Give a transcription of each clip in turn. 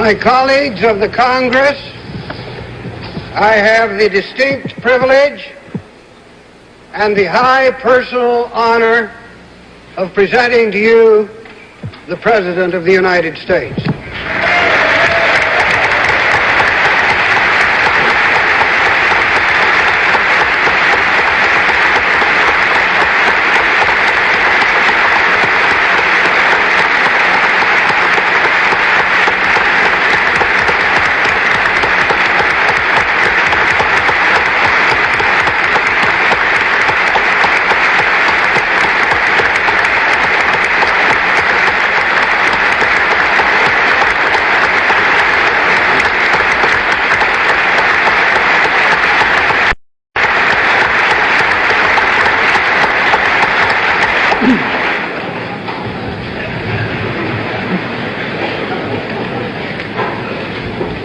My colleagues of the Congress, I have the distinct privilege and the high personal honor of presenting to you the President of the United States.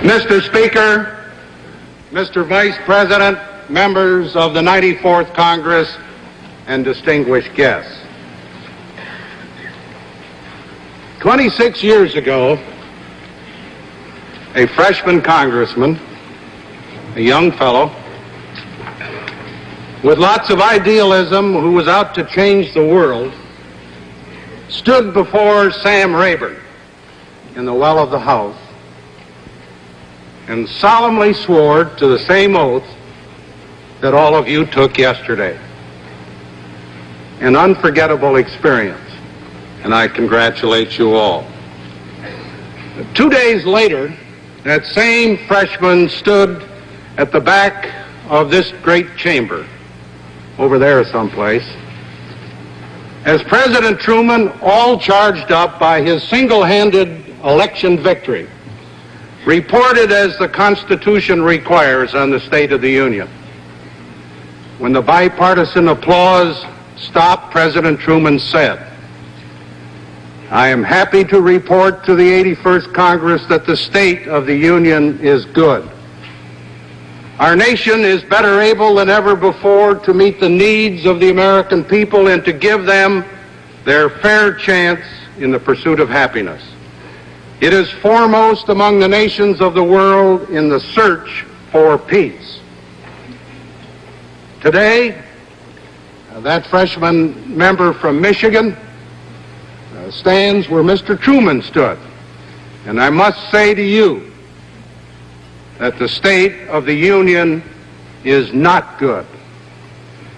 Mr. Speaker, Mr. Vice President, members of the 94th Congress, and distinguished guests. 26 years ago, a freshman congressman, a young fellow, with lots of idealism who was out to change the world, stood before Sam Rayburn in the well of the House and solemnly swore to the same oath that all of you took yesterday. An unforgettable experience, and I congratulate you all. 2 days later, that same freshman stood at the back of this great chamber, over there someplace, as President Truman, all charged up by his single-handed election victory, reported as the Constitution requires on the State of the Union. When the bipartisan applause stopped, President Truman said, "I am happy to report to the 81st Congress that the State of the Union is good. Our nation is better able than ever before to meet the needs of the American people and to give them their fair chance in the pursuit of happiness. It is foremost among the nations of the world in the search for peace." Today, that freshman member from Michigan stands where Mr. Truman stood. And I must say to you that the State of the Union is not good.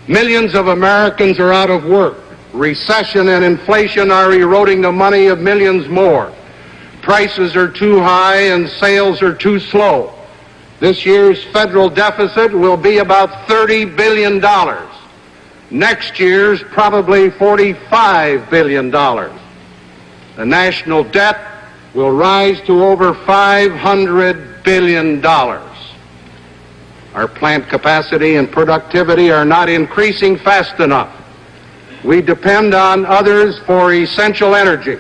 Millions of Americans are out of work. Recession and inflation are eroding the money of millions more. Prices are too high and sales are too slow. This year's federal deficit will be about $30 billion. Next year's probably $45 billion. The national debt will rise to over $500 billion. Our plant capacity and productivity are not increasing fast enough. We depend on others for essential energy.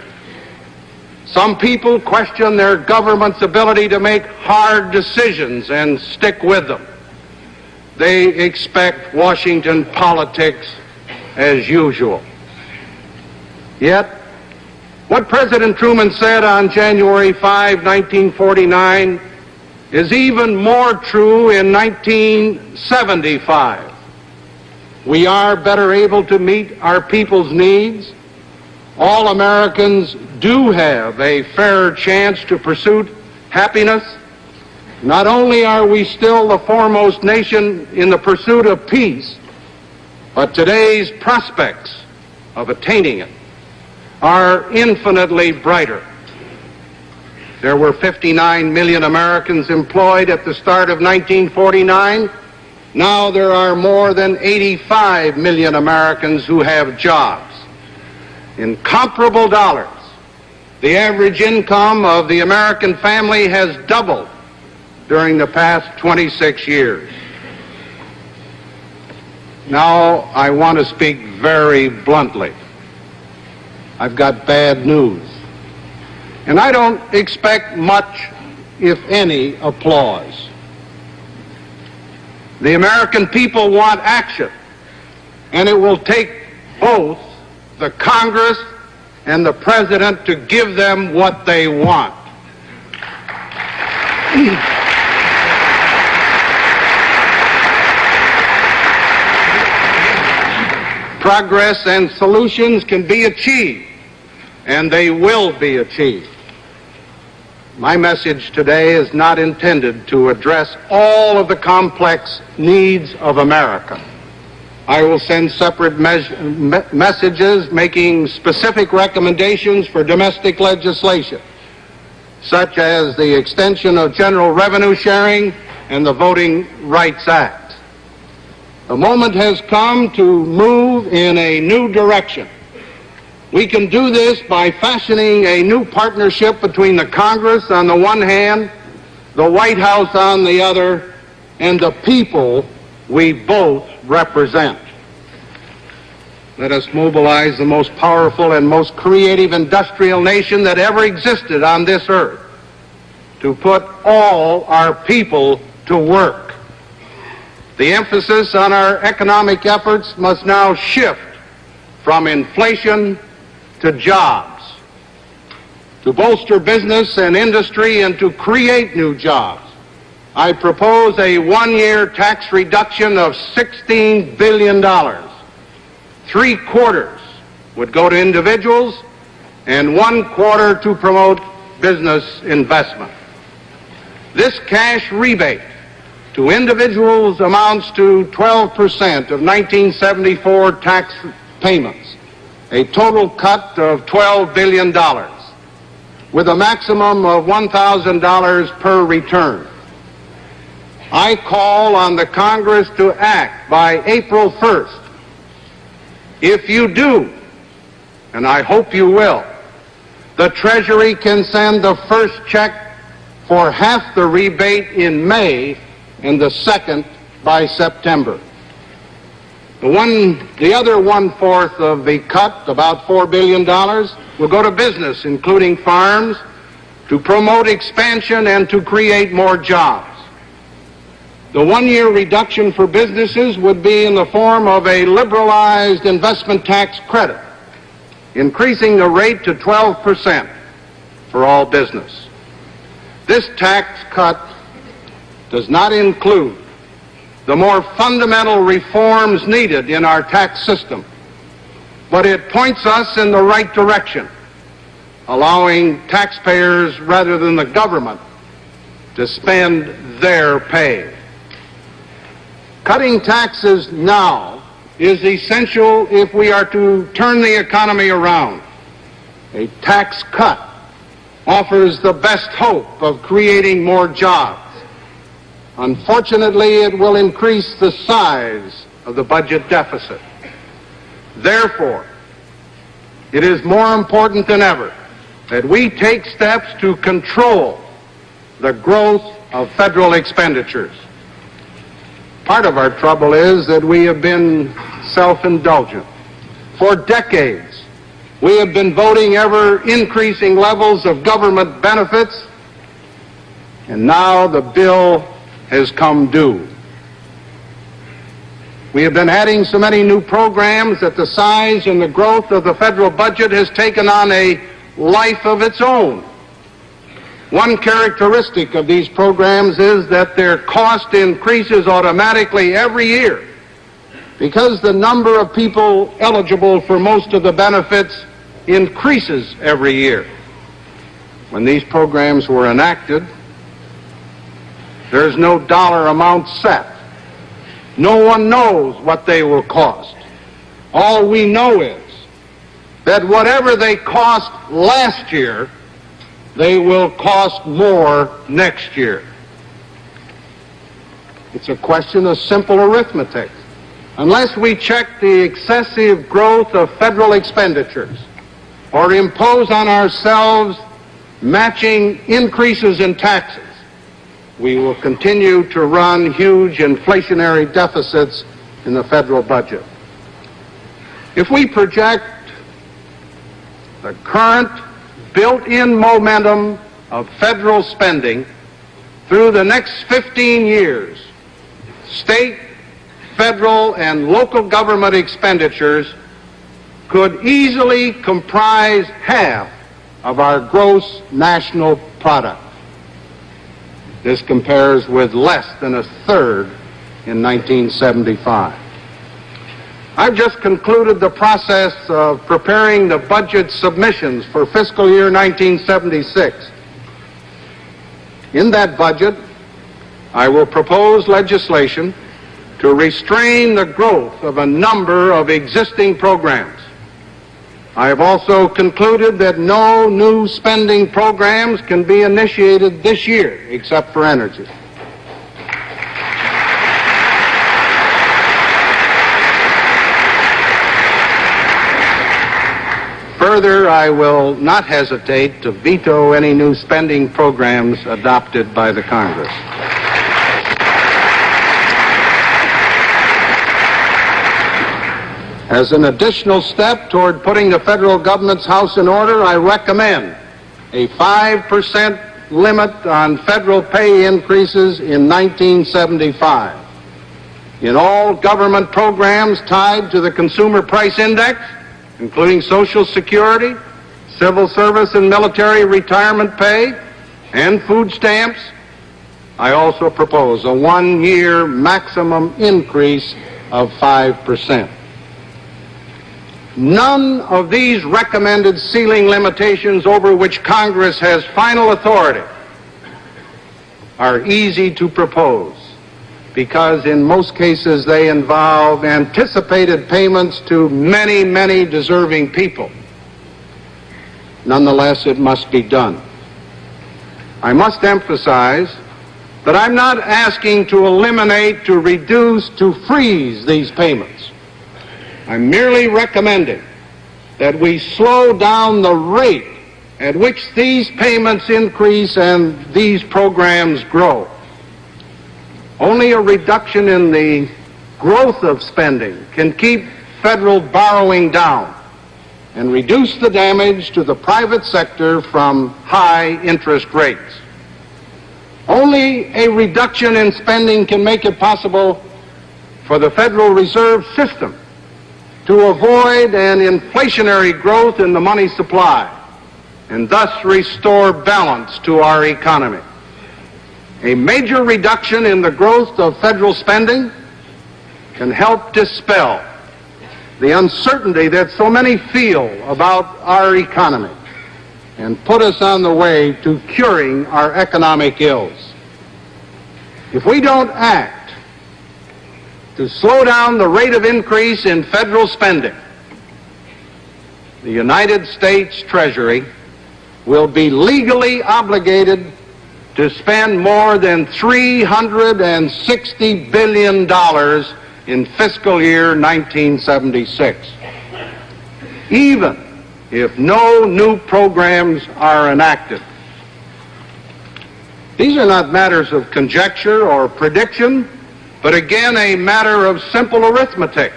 Some people question their government's ability to make hard decisions and stick with them. They expect Washington politics as usual. Yet, what President Truman said on January 5, 1949 is even more true in 1975. We are better able to meet our people's needs. All Americans do have a fair chance to pursue happiness. Not only are we still the foremost nation in the pursuit of peace, but today's prospects of attaining it are infinitely brighter. There were 59 million Americans employed at the start of 1949. Now there are more than 85 million Americans who have jobs. In comparable dollars, the average income of the American family has doubled during the past 26 years. Now, I want to speak very bluntly. I've got bad news. And I don't expect much, if any, applause. The American people want action, and it will take both the Congress and the President to give them what they want. Progress and solutions can be achieved, and they will be achieved. My message today is not intended to address all of the complex needs of America. I will send separate messages making specific recommendations for domestic legislation, such as the extension of general revenue sharing and the Voting Rights Act. The moment has come to move in a new direction. We can do this by fashioning a new partnership between the Congress on the one hand, the White House on the other, and the people we both represent. Let us mobilize the most powerful and most creative industrial nation that ever existed on this earth to put all our people to work. The emphasis on our economic efforts must now shift from inflation to jobs, to bolster business and industry and to create new jobs. I propose a one-year tax reduction of $16 billion. 3/4 would go to individuals and 1/4 to promote business investment. This cash rebate to individuals amounts to 12% of 1974 tax payments, a total cut of $12 billion, with a maximum of $1,000 per return. I call on the Congress to act by April 1st. If you do, and I hope you will, the Treasury can send the first check for half the rebate in May and the second by September. The other 1/4 of the cut, about $4 billion, will go to business, including farms, to promote expansion and to create more jobs. The one-year reduction for businesses would be in the form of a liberalized investment tax credit, increasing the rate to 12% for all business. This tax cut does not include the more fundamental reforms needed in our tax system, but it points us in the right direction, allowing taxpayers rather than the government to spend their pay. Cutting taxes now is essential if we are to turn the economy around. A tax cut offers the best hope of creating more jobs. Unfortunately, it will increase the size of the budget deficit. Therefore, it is more important than ever that we take steps to control the growth of federal expenditures. Part of our trouble is that we have been self-indulgent. For decades, we have been voting ever increasing levels of government benefits, and now the bill has come due. We have been adding so many new programs that the size and the growth of the federal budget has taken on a life of its own. One characteristic of these programs is that their cost increases automatically every year because the number of people eligible for most of the benefits increases every year. When these programs were enacted, there's no dollar amount set. No one knows what they will cost. All we know is that whatever they cost last year, they will cost more next year. It's a question of simple arithmetic. Unless we check the excessive growth of federal expenditures or impose on ourselves matching increases in taxes, we will continue to run huge inflationary deficits in the federal budget. If we project the current built-in momentum of federal spending through the next 15 years, state, federal, and local government expenditures could easily comprise half of our gross national product. This compares with less than a third in 1975. I've just concluded the process of preparing the budget submissions for fiscal year 1976. In that budget, I will propose legislation to restrain the growth of a number of existing programs. I have also concluded that no new spending programs can be initiated this year except for energy. Further, I will not hesitate to veto any new spending programs adopted by the Congress. As an additional step toward putting the federal government's house in order, I recommend a 5% limit on federal pay increases in 1975. In all government programs tied to the Consumer Price Index, including Social Security, civil service and military retirement pay, and food stamps, I also propose a one-year maximum increase of 5%. None of these recommended ceiling limitations over which Congress has final authority are easy to propose because in most cases they involve anticipated payments to many, many deserving people. Nonetheless, it must be done. I must emphasize that I'm not asking to eliminate, to reduce, to freeze these payments. I'm merely recommending that we slow down the rate at which these payments increase and these programs grow. Only a reduction in the growth of spending can keep federal borrowing down and reduce the damage to the private sector from high interest rates. Only a reduction in spending can make it possible for the Federal Reserve System to avoid an inflationary growth in the money supply and thus restore balance to our economy. A major reduction in the growth of federal spending can help dispel the uncertainty that so many feel about our economy and put us on the way to curing our economic ills. If we don't act to slow down the rate of increase in federal spending, the United States Treasury will be legally obligated to spend more than $360 billion in fiscal year 1976, even if no new programs are enacted. These are not matters of conjecture or prediction, but again a matter of simple arithmetic.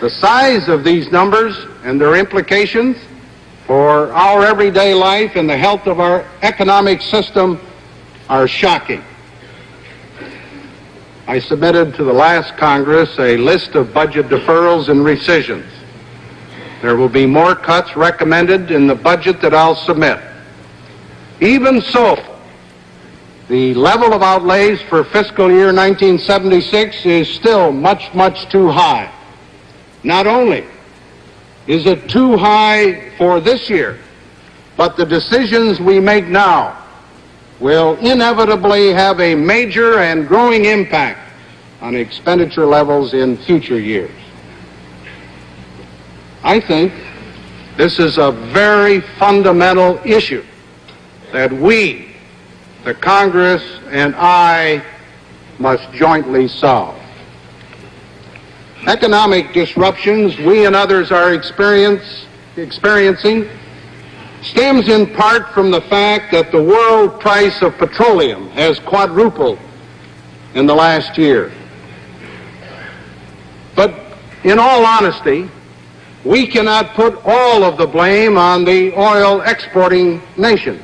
The size of these numbers and their implications for our everyday life and the health of our economic system are shocking. I submitted to the last Congress a list of budget deferrals and rescissions. There will be more cuts recommended in the budget that I'll submit. Even so, the level of outlays for fiscal year 1976 is still much, much too high. Not only is it too high for this year, but the decisions we make now will inevitably have a major and growing impact on expenditure levels in future years. I think this is a very fundamental issue that we, the Congress, and I must jointly solve. Economic disruptions we and others are experiencing stems in part from the fact that the world price of petroleum has quadrupled in the last year. But in all honesty, we cannot put all of the blame on the oil exporting nations.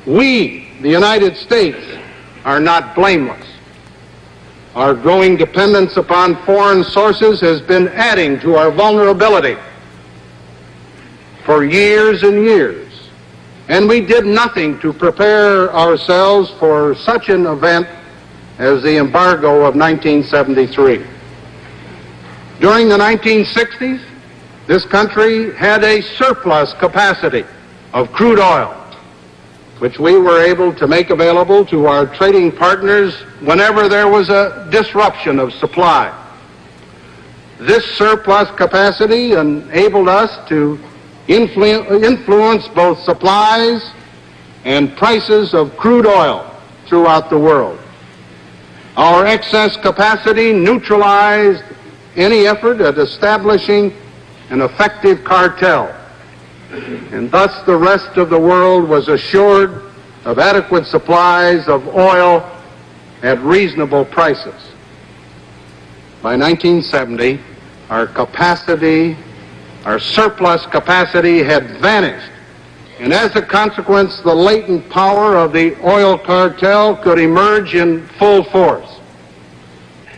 We, the United States, are not blameless. Our growing dependence upon foreign sources has been adding to our vulnerability for years and years, and we did nothing to prepare ourselves for such an event as the embargo of 1973. During the 1960s, this country had a surplus capacity of crude oil, which we were able to make available to our trading partners whenever there was a disruption of supply. This surplus capacity enabled us to influence both supplies and prices of crude oil throughout the world. Our excess capacity neutralized any effort at establishing an effective cartel, and thus the rest of the world was assured of adequate supplies of oil at reasonable prices. By 1970, our surplus capacity had vanished, and as a consequence, the latent power of the oil cartel could emerge in full force.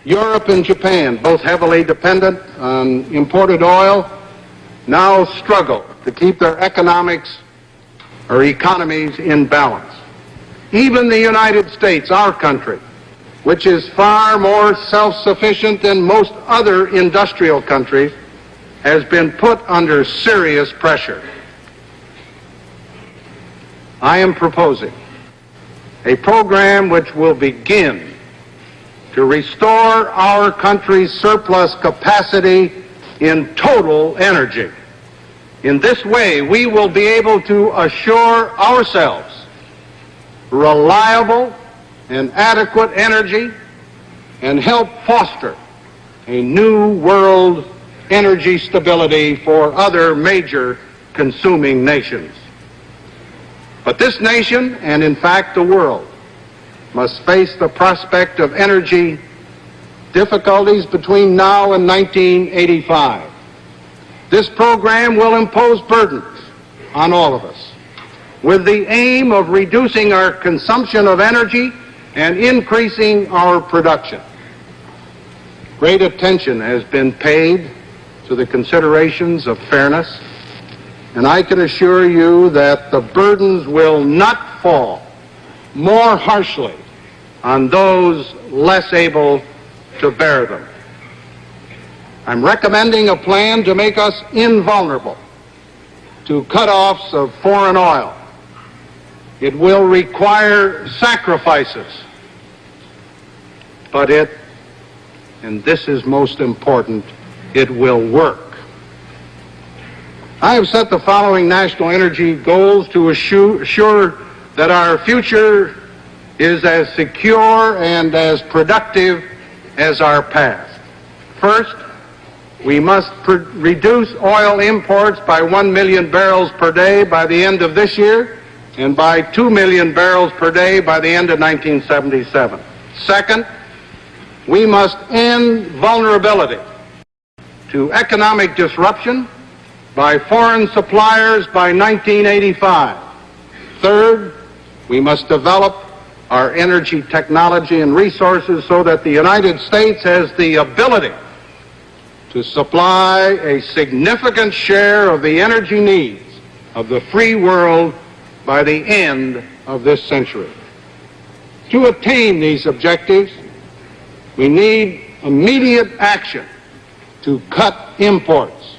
Europe and Japan, both heavily dependent on imported oil, now struggle to keep their economies in balance. Even the United States, our country, which is far more self-sufficient than most other industrial countries, has been put under serious pressure. I am proposing a program which will begin to restore our country's surplus capacity in total energy. In this way, we will be able to assure ourselves reliable and adequate energy and help foster a new world energy stability for other major consuming nations. But this nation, and in fact the world, must face the prospect of energy difficulties between now and 1985. This program will impose burdens on all of us with the aim of reducing our consumption of energy and increasing our production. Great attention has been paid to the considerations of fairness, and I can assure you that the burdens will not fall more harshly on those less able to bear them. I'm recommending a plan to make us invulnerable to cutoffs of foreign oil. It will require sacrifices, but and this is most important, it will work. I have set the following national energy goals to assure that our future is as secure and as productive as our past. First, we must reduce oil imports by 1 million barrels per day by the end of this year and by 2 million barrels per day by the end of 1977. Second, we must end vulnerability to economic disruption by foreign suppliers by 1985. Third, we must develop our energy technology and resources so that the United States has the ability to supply a significant share of the energy needs of the free world by the end of this century. To attain these objectives, we need immediate action to cut imports.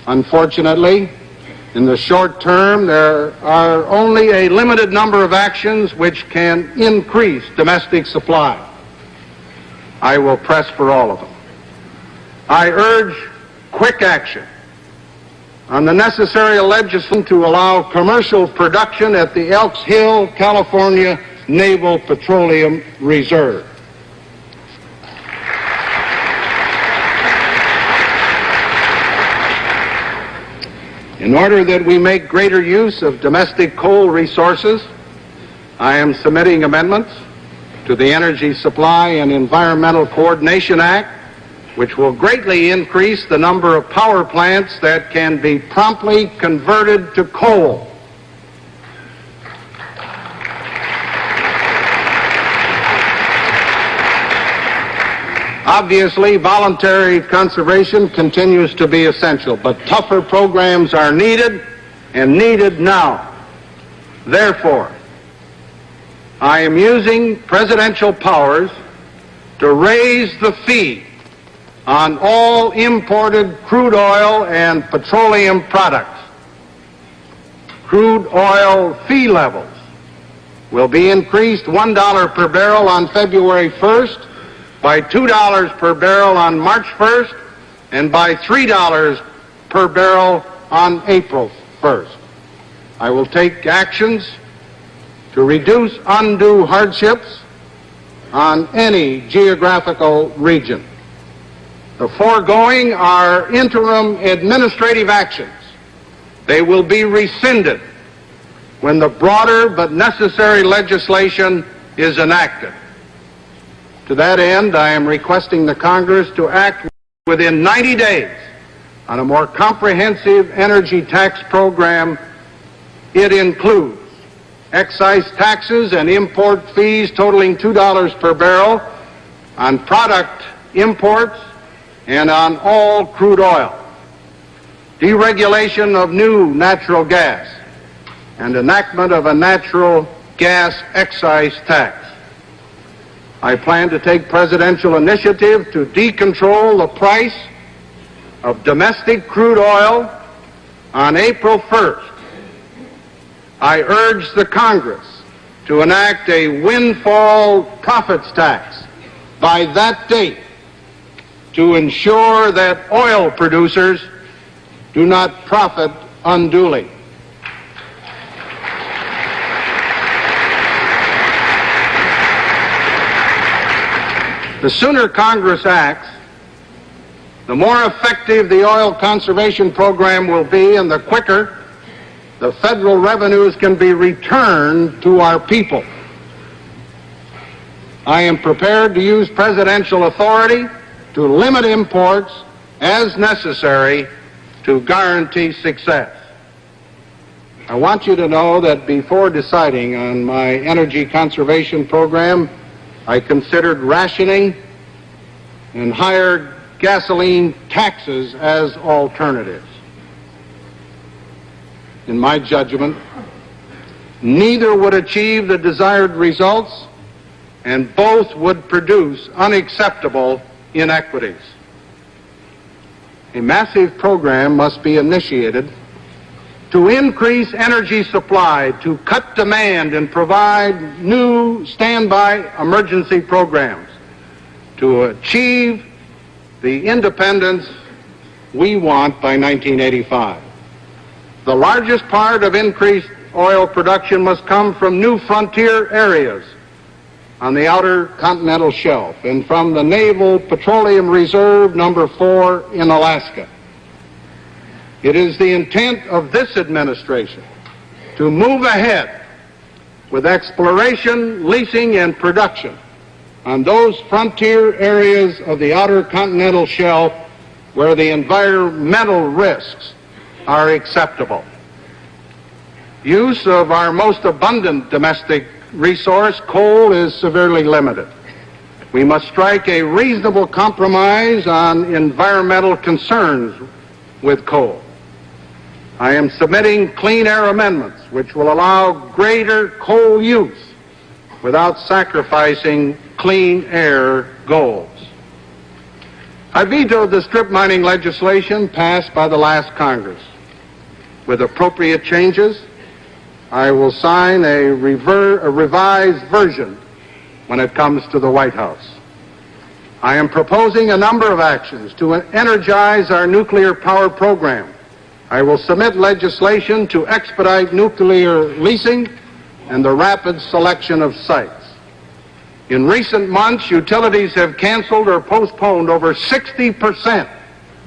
Unfortunately, in the short term, there are only a limited number of actions which can increase domestic supply. I will press for all of them. I urge quick action on the necessary legislation to allow commercial production at the Elks Hill, California Naval Petroleum Reserve. In order that we make greater use of domestic coal resources, I am submitting amendments to the Energy Supply and Environmental Coordination Act, which will greatly increase the number of power plants that can be promptly converted to coal. Obviously, voluntary conservation continues to be essential, but tougher programs are needed and needed now. Therefore, I am using presidential powers to raise the fee on all imported crude oil and petroleum products. Crude oil fee levels will be increased $1 per barrel on February 1st, by $2 per barrel on March 1st, and by $3 per barrel on April 1st. I will take actions to reduce undue hardships on any geographical region. The foregoing are interim administrative actions. They will be rescinded when the broader but necessary legislation is enacted. To that end, I am requesting the Congress to act within 90 days on a more comprehensive energy tax program. It includes excise taxes and import fees totaling $2 per barrel on product imports and on all crude oil, deregulation of new natural gas, and enactment of a natural gas excise tax. I plan to take presidential initiative to decontrol the price of domestic crude oil on April 1st. I urge the Congress to enact a windfall profits tax by that date to ensure that oil producers do not profit unduly. The sooner Congress acts, the more effective the oil conservation program will be, and the quicker the federal revenues can be returned to our people. I am prepared to use presidential authority to limit imports as necessary to guarantee success. I want you to know that before deciding on my energy conservation program, I considered rationing and higher gasoline taxes as alternatives. In my judgment, neither would achieve the desired results, and both would produce unacceptable inequities. A massive program must be initiated to increase energy supply, to cut demand, and provide new standby emergency programs to achieve the independence we want by 1985. The largest part of increased oil production must come from new frontier areas on the outer continental shelf and from the Naval Petroleum Reserve number 4 in Alaska. It is the intent of this administration to move ahead with exploration, leasing, and production on those frontier areas of the outer continental shelf where the environmental risks are acceptable. Use of our most abundant domestic resource, coal, is severely limited. We must strike a reasonable compromise on environmental concerns with coal. I am submitting clean air amendments which will allow greater coal use without sacrificing clean air goals. I vetoed the strip mining legislation passed by the last Congress. With appropriate changes, I will sign a revised version when it comes to the White House. I am proposing a number of actions to energize our nuclear power program. I will submit legislation to expedite nuclear leasing and the rapid selection of sites. In recent months, utilities have canceled or postponed over 60%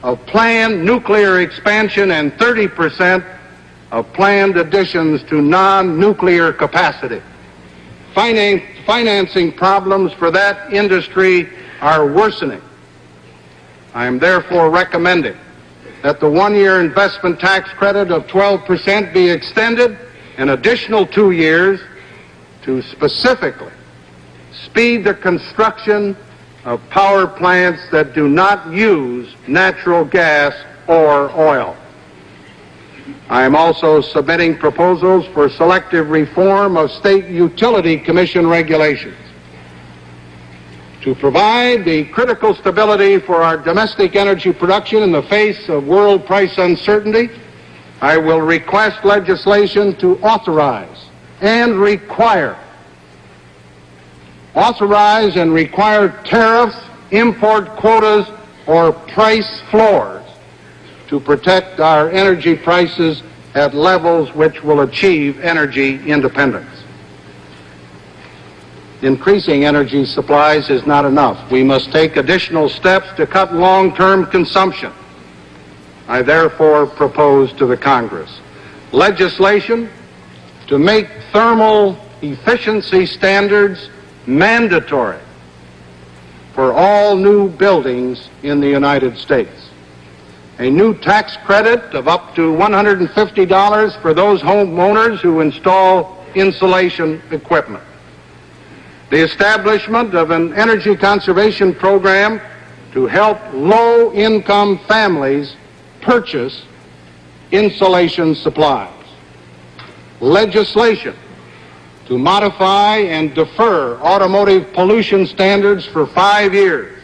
of planned nuclear expansion and 30% of planned additions to non-nuclear capacity. Financing problems for that industry are worsening. I am therefore recommending that the one-year investment tax credit of 12% be extended an additional 2 years to specifically speed the construction of power plants that do not use natural gas or oil. I am also submitting proposals for selective reform of state utility commission regulations. To provide the critical stability for our domestic energy production in the face of world price uncertainty, I will request legislation to authorize and require tariffs, import quotas, or price floors to protect our energy prices at levels which will achieve energy independence. Increasing energy supplies is not enough. We must take additional steps to cut long-term consumption. I therefore propose to the Congress legislation to make thermal efficiency standards mandatory for all new buildings in the United States. A new tax credit of up to $150 for those homeowners who install insulation equipment. The establishment of an energy conservation program to help low-income families purchase insulation supplies. Legislation to modify and defer automotive pollution standards for 5 years,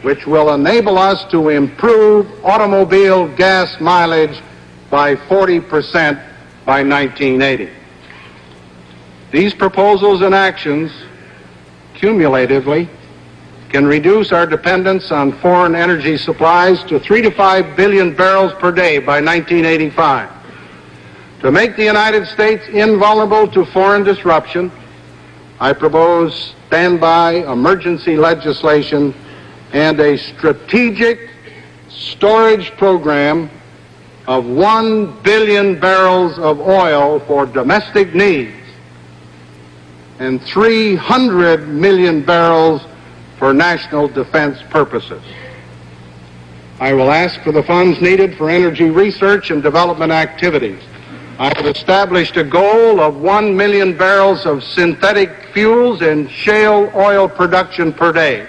which will enable us to improve automobile gas mileage by 40% by 1980. These proposals and actions cumulatively can reduce our dependence on foreign energy supplies to 3 to 5 billion barrels per day by 1985. To make the United States invulnerable to foreign disruption, I propose standby emergency legislation and a strategic storage program of 1 billion barrels of oil for domestic needs and 300 million barrels for national defense purposes. I will ask for the funds needed for energy research and development activities. I have established a goal of 1 million barrels of synthetic fuels and shale oil production per day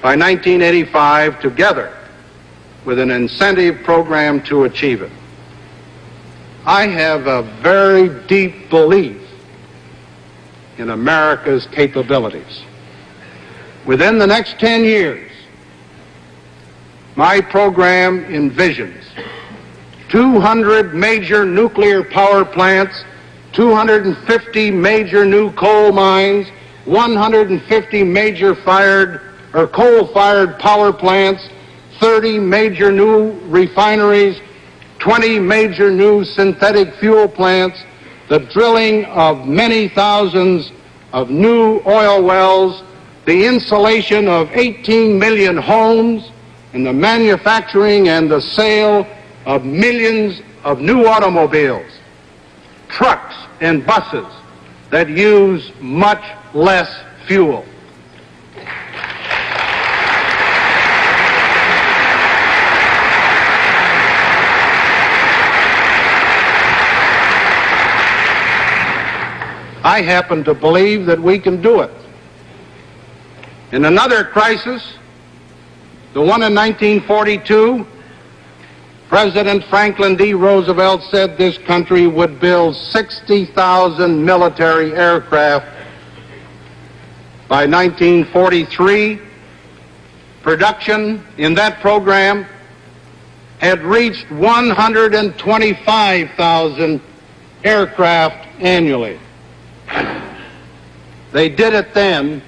by 1985, together with an incentive program to achieve it. I have a very deep belief in America's capabilities. Within the next 10 years, my program envisions 200 major nuclear power plants, 250 major new coal mines, 150 major coal-fired power plants, 30 major new refineries, 20 major new synthetic fuel plants, the drilling of many thousands of new oil wells, the insulation of 18 million homes, and the manufacturing and the sale of millions of new automobiles, trucks, and buses that use much less fuel. I happen to believe that we can do it. In another crisis, the one in 1942, President Franklin D. Roosevelt said this country would build 60,000 military aircraft. By 1943, production in that program had reached 125,000 aircraft annually. They did it then.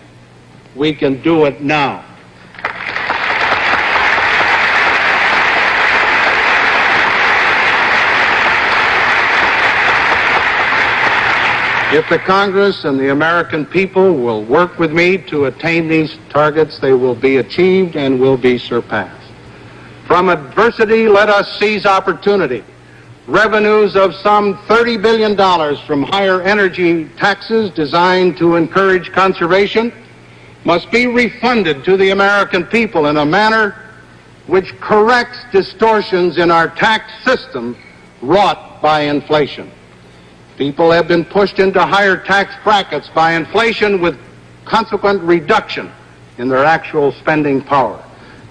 We can do it now. If the Congress and the American people will work with me to attain these targets, they will be achieved and will be surpassed. From adversity, let us seize opportunity. Revenues of some $30 billion from higher energy taxes designed to encourage conservation must be refunded to the American people in a manner which corrects distortions in our tax system wrought by inflation. People have been pushed into higher tax brackets by inflation with consequent reduction in their actual spending power.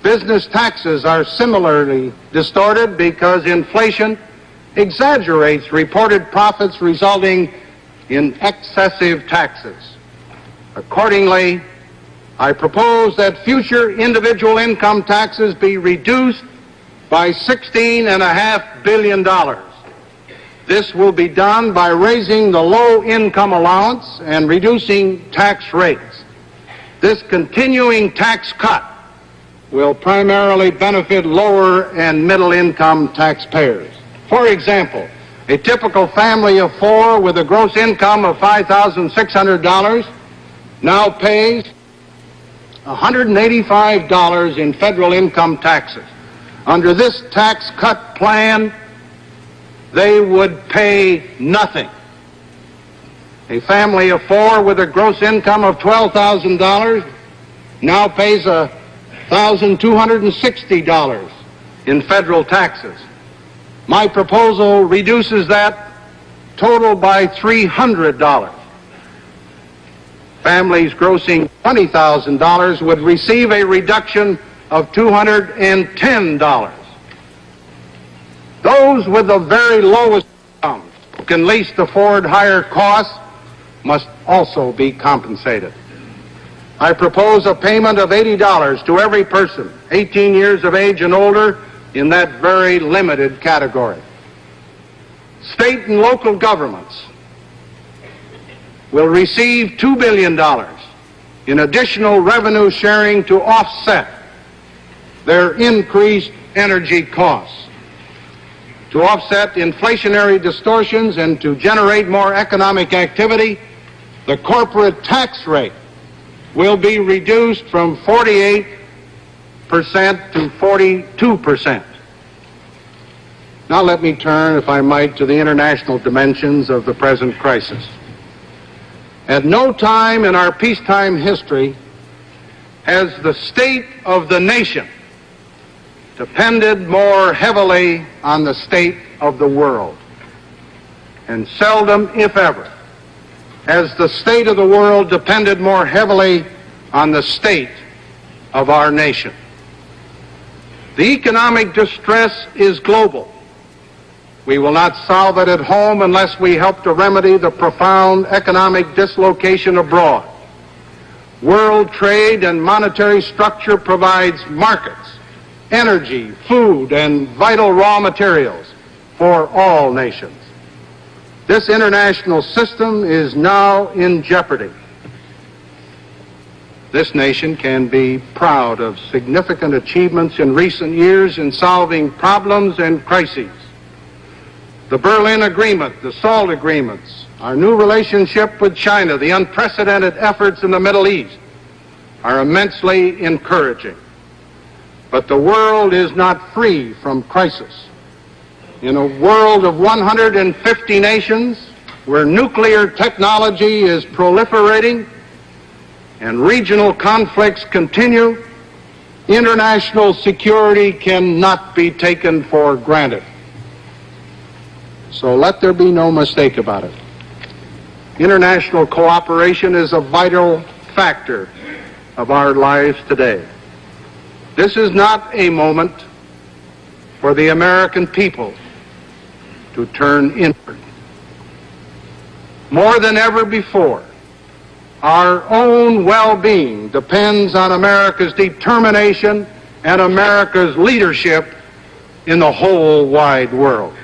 Business taxes are similarly distorted because inflation exaggerates reported profits resulting in excessive taxes. Accordingly, I propose that future individual income taxes be reduced by $16.5 billion. This will be done by raising the low-income allowance and reducing tax rates. This continuing tax cut will primarily benefit lower and middle-income taxpayers. For example, a typical family of four with a gross income of $5,600 now pays $185 in federal income taxes. Under this tax cut plan, they would pay nothing. A family of four with a gross income of $12,000 now pays $1,260 in federal taxes. My proposal reduces that total by $300. Families grossing $20,000 would receive a reduction of $210. Those with the very lowest income who can least afford higher costs must also be compensated. I propose a payment of $80 to every person 18 years of age and older in that very limited category. State and local governments will receive $2 billion in additional revenue sharing to offset their increased energy costs. To offset inflationary distortions and to generate more economic activity, the corporate tax rate will be reduced from 48% to 42%. Now let me turn, if I might, to the international dimensions of the present crisis. At no time in our peacetime history has the state of the nation depended more heavily on the state of the world. And seldom, if ever, has the state of the world depended more heavily on the state of our nation. The economic distress is global. We will not solve it at home unless we help to remedy the profound economic dislocation abroad. World trade and monetary structure provides markets, energy, food, and vital raw materials for all nations. This international system is now in jeopardy. This nation can be proud of significant achievements in recent years in solving problems and crises. The Berlin Agreement, the SALT agreements, our new relationship with China, the unprecedented efforts in the Middle East are immensely encouraging. But the world is not free from crisis. In a world of 150 nations where nuclear technology is proliferating and regional conflicts continue, international security cannot be taken for granted. So let there be no mistake about it. International cooperation is a vital factor of our lives today. This is not a moment for the American people to turn inward. More than ever before, our own well-being depends on America's determination and America's leadership in the whole wide world.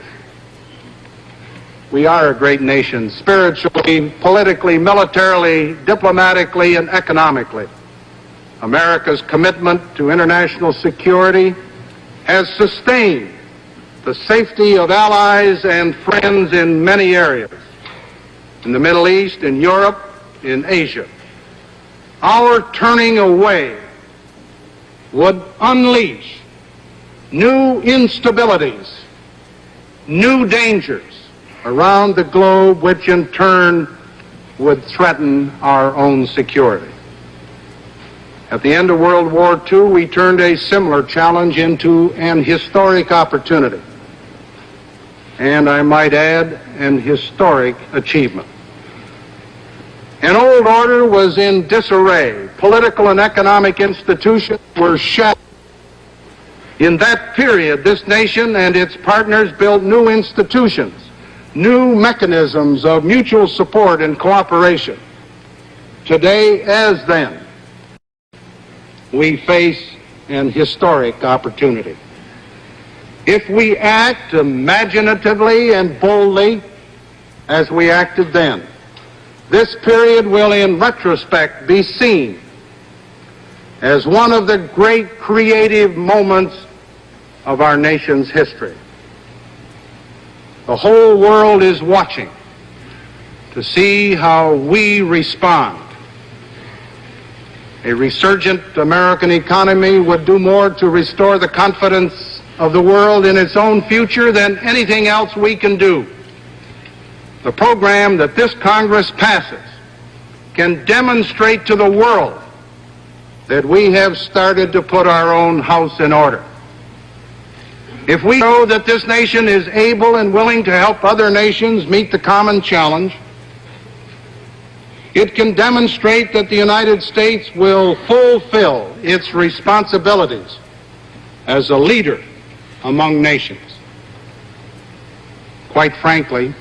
We are a great nation, spiritually, politically, militarily, diplomatically, and economically. America's commitment to international security has sustained the safety of allies and friends in many areas, in the Middle East, in Europe, in Asia. Our turning away would unleash new instabilities, new dangers around the globe, which in turn would threaten our own security. At the end of World War II, we turned a similar challenge into an historic opportunity, and I might add, an historic achievement. An old order was in disarray. Political and economic institutions were shattered. In that period, this nation and its partners built new institutions, new mechanisms of mutual support and cooperation. Today, as then, we face an historic opportunity. If we act imaginatively and boldly as we acted then, this period will in retrospect be seen as one of the great creative moments of our nation's history. The whole world is watching to see how we respond. A resurgent American economy would do more to restore the confidence of the world in its own future than anything else we can do. The program that this Congress passes can demonstrate to the world that we have started to put our own house in order. If we show that this nation is able and willing to help other nations meet the common challenge, it can demonstrate that the United States will fulfill its responsibilities as a leader among nations. Quite frankly,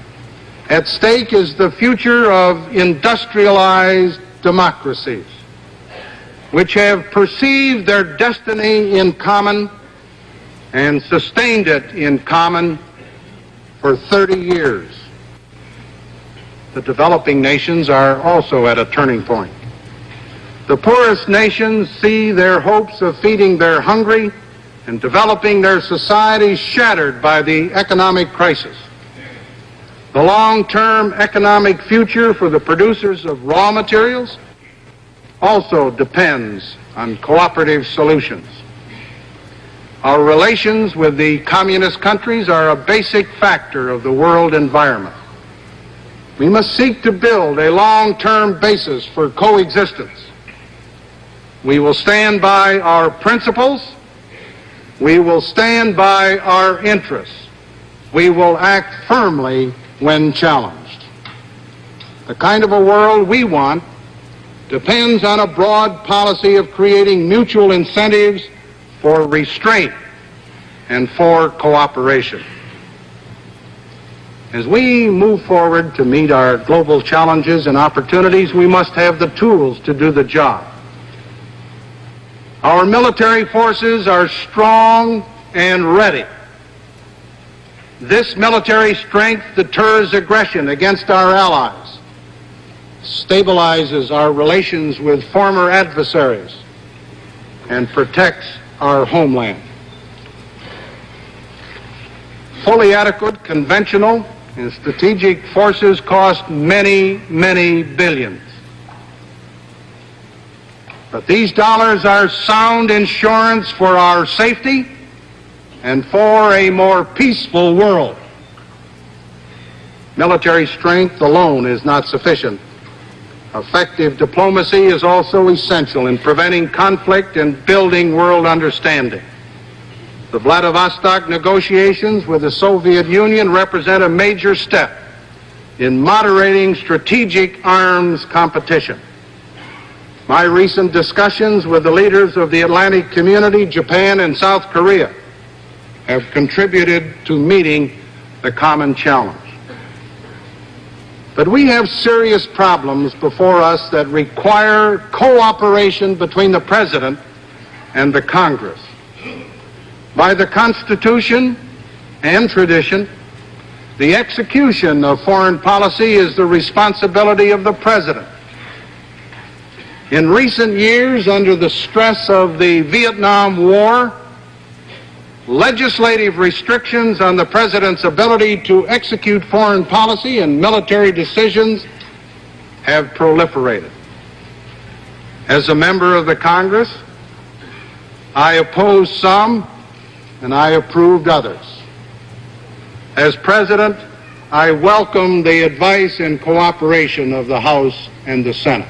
at stake is the future of industrialized democracies, which have perceived their destiny in common and sustained it in common for 30 years. The developing nations are also at a turning point. The poorest nations see their hopes of feeding their hungry and developing their societies shattered by the economic crisis. The long-term economic future for the producers of raw materials also depends on cooperative solutions. Our relations with the communist countries are a basic factor of the world environment. We must seek to build a long-term basis for coexistence. We will stand by our principles. We will stand by our interests. We will act firmly when challenged. The kind of a world we want depends on a broad policy of creating mutual incentives for restraint and for cooperation. As we move forward to meet our global challenges and opportunities, we must have the tools to do the job. Our military forces are strong and ready. This military strength deters aggression against our allies, stabilizes our relations with former adversaries, and protects our homeland. Fully adequate conventional and strategic forces cost many, many billions. But these dollars are sound insurance for our safety and for a more peaceful world. Military strength alone is not sufficient. Effective diplomacy is also essential in preventing conflict and building world understanding. The Vladivostok negotiations with the Soviet Union represent a major step in moderating strategic arms competition. My recent discussions with the leaders of the Atlantic Community, Japan, and South Korea have contributed to meeting the common challenge. But we have serious problems before us that require cooperation between the President and the Congress. By the Constitution and tradition, the execution of foreign policy is the responsibility of the President. In recent years, under the stress of the Vietnam War, legislative restrictions on the President's ability to execute foreign policy and military decisions have proliferated. As a member of the Congress, I opposed some and I approved others. As President, I welcome the advice and cooperation of the House and the Senate.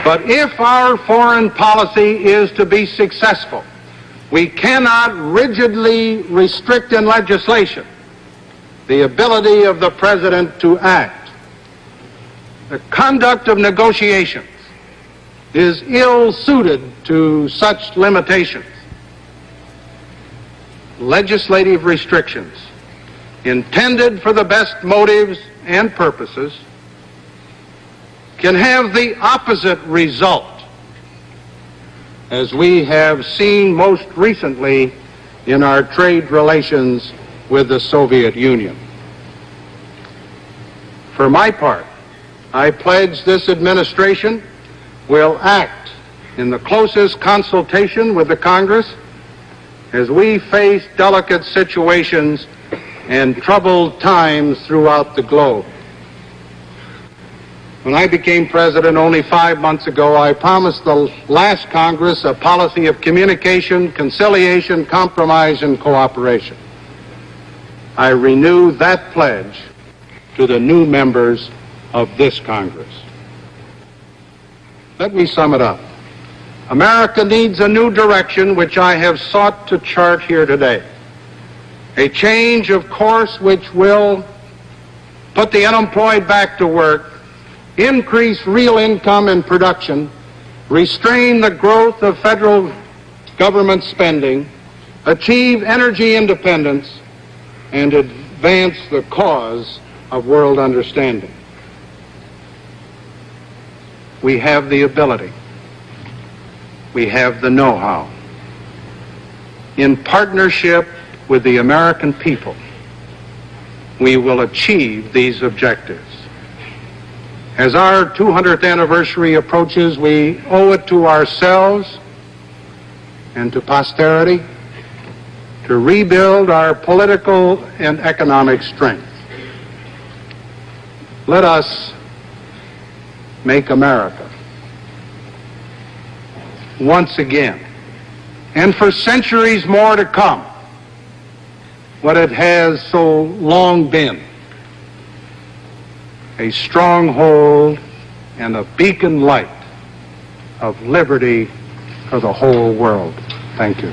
But if our foreign policy is to be successful, we cannot rigidly restrict in legislation the ability of the President to act. The conduct of negotiations is ill-suited to such limitations. Legislative restrictions intended for the best motives and purposes can have the opposite result, as we have seen most recently in our trade relations with the Soviet Union. For my part, I pledge this administration will act in the closest consultation with the Congress as we face delicate situations and troubled times throughout the globe. When I became president only 5 months ago, I promised the last Congress a policy of communication, conciliation, compromise, and cooperation. I renew that pledge to the new members of this Congress. Let me sum it up. America needs a new direction, which I have sought to chart here today. A change of course which will put the unemployed back to work, increase real income and production, restrain the growth of federal government spending, achieve energy independence, and advance the cause of world understanding. We have the ability. We have the know-how. In partnership with the American people, we will achieve these objectives. As our 200th anniversary approaches, we owe it to ourselves and to posterity to rebuild our political and economic strength. Let us make America once again, and for centuries more to come, what it has so long been: a stronghold and a beacon light of liberty for the whole world. Thank you.